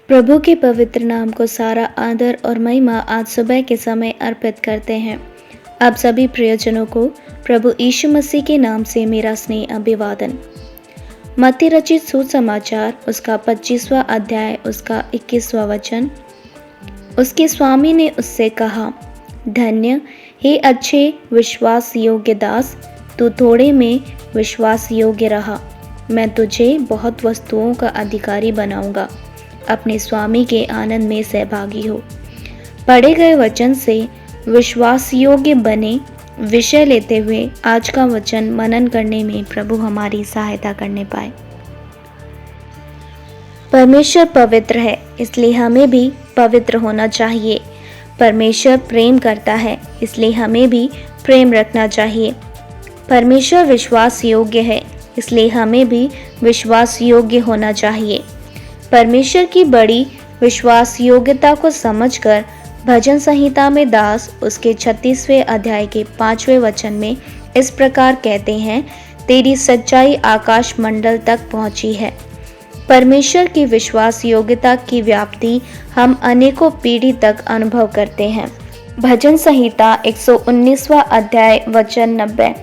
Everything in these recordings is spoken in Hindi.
प्रभु के पवित्र नाम को सारा आदर और महिमा आज सुबह के समय अर्पित करते हैं। आप सभी प्रियजनों को प्रभु यीशु मसीह के नाम से मेरा स्नेह अभिवादन। मत्ती रचित सुसमाचार उसका 25वां अध्याय उसका 21वां वचन। उसके स्वामी ने उससे कहा, धन्य हे अच्छे विश्वास योग्य दास, तू थोड़े में विश्वास योग्य रहा, मैं तुझे बहुत वस्तुओं का अधिकारी बनाऊंगा। अपने स्वामी के आनंद में सहभागी हो। पढ़े गए वचन से विश्वास योग्य बने विषय लेते हुए आज का वचन मनन करने में प्रभु हमारी सहायता करने पाए। परमेश्वर पवित्र है, इसलिए हमें भी पवित्र होना चाहिए। परमेश्वर प्रेम करता है, इसलिए हमें भी प्रेम रखना चाहिए। परमेश्वर विश्वास योग्य है, इसलिए हमें भी विश्वास योग्य होना चाहिए। परमेश्वर की बड़ी विश्वास योग्यता को समझकर भजन संहिता में दास उसके 36वें अध्याय के 5वें वचन में इस प्रकार कहते हैं, तेरी सच्चाई आकाश मंडल तक पहुंची है। परमेश्वर की विश्वास योग्यता की व्याप्ति हम अनेकों पीढ़ी तक अनुभव करते हैं। भजन संहिता 119वां अध्याय वचन 90,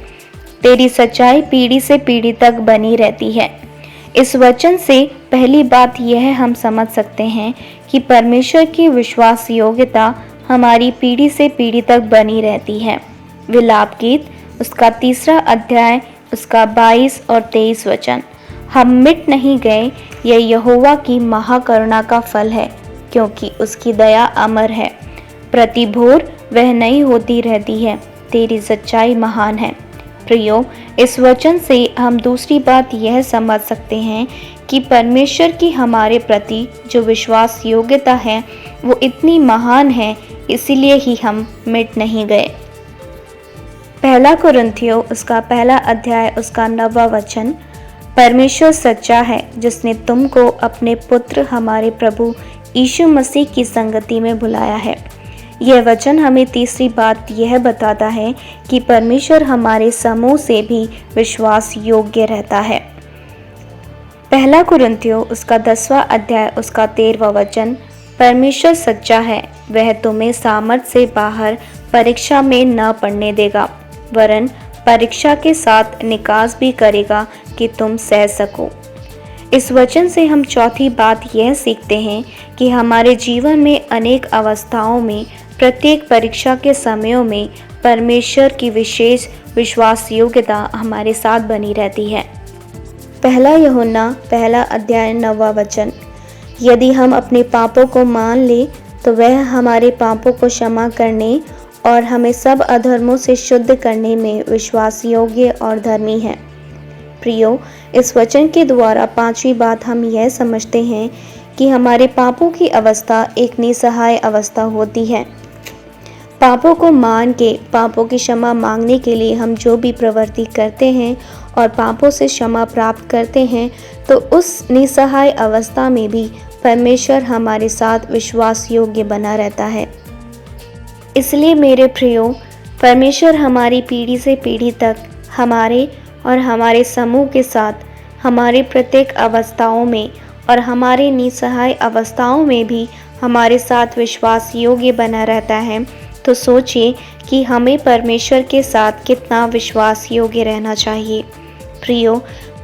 तेरी सच्चाई पीढ़ी से पीढ़ी तक बनी रहती है। इस वचन से पहली बात यह हम समझ सकते हैं कि परमेश्वर की विश्वास योग्यता हमारी पीढ़ी से पीढ़ी तक बनी रहती है। विलाप गीत उसका 3 अध्याय उसका 22 और 23 वचन, हम मिट नहीं गए, यह यहोवा की महाकरुणा का फल है, क्योंकि उसकी दया अमर है। प्रति भोर वह नई होती रहती है, तेरी सच्चाई महान है। प्रियो, इस वचन से हम दूसरी बात यह समझ सकते हैं कि परमेश्वर की हमारे प्रति जो विश्वास योग्यता है वो इतनी महान है, इसीलिए ही हम मिट नहीं गए। पहला कुरिन्थियों उसका 1 अध्याय उसका 9वां वचन, परमेश्वर सच्चा है जिसने तुमको अपने पुत्र हमारे प्रभु यीशु मसीह की संगति में बुलाया है। यह वचन हमें तीसरी बात यह बताता है कि परमेश्वर हमारे समूह से भी विश्वास योग्य रहता है। पहला कुरिन्थियों उसका 10वां अध्याय उसका 13वां वचन, परमेश्वर सच्चा है, वह तुम्हें सामर्थ से बाहर परीक्षा में न पड़ने देगा, वरन परीक्षा के साथ निकास भी करेगा कि तुम सह सको। इस वचन से हम चौथी बात यह सीखते हैं कि हमारे जीवन में अनेक अवस्थाओं में प्रत्येक परीक्षा के समयों में परमेश्वर की विशेष विश्वास योग्यता हमारे साथ बनी रहती है। पहला यूहन्ना 1 अध्याय 9वां वचन, यदि हम अपने पापों को मान लें तो वह हमारे पापों को क्षमा करने और हमें सब अधर्मों से शुद्ध करने में विश्वास योग्य और धर्मी है। प्रियो, इस वचन के द्वारा पांचवी बात हम यह समझते हैं कि हमारे पापों की अवस्था एक निसहाय अवस्था होती है। पापों को मान के पापों की क्षमा मांगने के लिए हम जो भी प्रवृत्ति करते हैं और पापों से क्षमा प्राप्त करते हैं, तो उस निसहाय अवस्था में भी परमेश्वर हमारे साथ विश्वास योग्य बना रहता है। इसलिए मेरे प्रियो, परमेश्वर हमारी पीढ़ी से पीढ़ी तक हमारे और हमारे समूह के साथ हमारे प्रत्येक अवस्थाओं में और हमारे निसहाय अवस्थाओं में भी हमारे साथ विश्वास योग्य बना रहता है। तो सोचिए कि हमें परमेश्वर के साथ कितना विश्वास योग्य रहना चाहिए। प्रियो,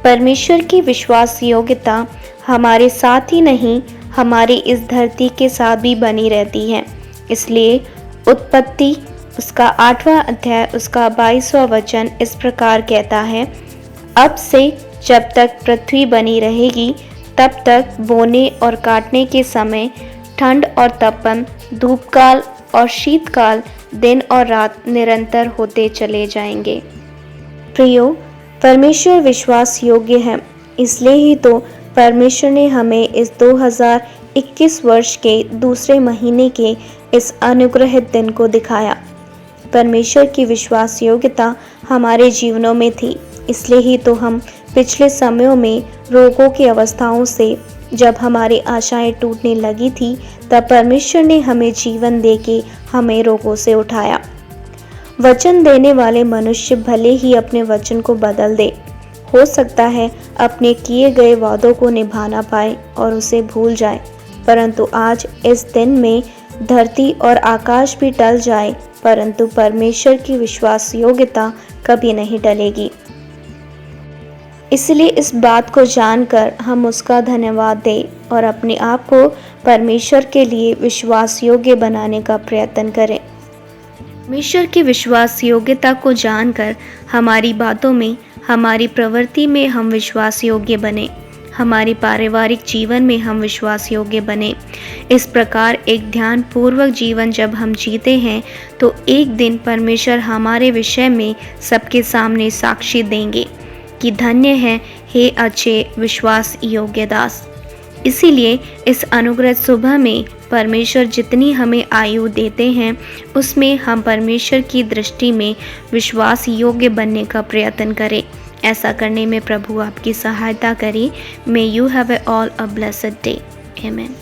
परमेश्वर की विश्वास योग्यता हमारे साथ ही नहीं, हमारी इस धरती के साथ भी बनी रहती है। इसलिए उत्पत्ति उसका 8वां अध्याय उसका 22वां वचन इस प्रकार कहता है, अब से जब तक पृथ्वी बनी रहेगी तब तक बोने और काटने के समय ठंड और तपन, धूपकाल और शीतकाल, दिन और रात निरंतर होते चले जाएंगे। प्रियो, परमेश्वर विश्वास योग्य है, इसलिए ही तो परमेश्वर ने हमें इस 2021 वर्ष के दूसरे महीने के इस अनुग्रहित दिन को दिखाया। परमेश्वर की विश्वास योग्यता हमारे जीवनों में थी, इसलिए ही तो हम पिछले समयों में रोगों की अवस्थाओं से जब हमारी आशाएं टूटने लगी थी, तब परमेश्वर ने हमें जीवन देके हमें रोगों से उठाया। वचन देने वाले मनुष्य भले ही अपने वचन को बदल दे, हो सकता है अपने किए गए वादों को निभाना पाए और उसे भूल जाए, परंतु आज इस दिन में धरती और आकाश भी टल जाए, परंतु परमेश्वर की विश्वास योग्यता कभी नहीं टलेगी। इसलिए इस बात को जानकर हम उसका धन्यवाद दें और अपने आप को परमेश्वर के लिए विश्वास योग्य बनाने का प्रयत्न करें। परमेश्वर की विश्वास योग्यता को जानकर हमारी बातों में, हमारी प्रवृत्ति में हम विश्वास योग्य बने, हमारे पारिवारिक जीवन में हम विश्वास योग्य बने। इस प्रकार एक ध्यानपूर्वक जीवन जब हम जीते हैं तो एक दिन परमेश्वर हमारे विषय में सबके सामने साक्षी देंगे कि धन्य है हे अच्छे विश्वास योग्य दास। इसीलिए इस अनुग्रहित सुबह में परमेश्वर जितनी हमें आयु देते हैं उसमें हम परमेश्वर की दृष्टि में विश्वास योग्य बनने का प्रयत्न करें। ऐसा करने में प्रभु आपकी सहायता करे। May you have all a blessed day. आमीन।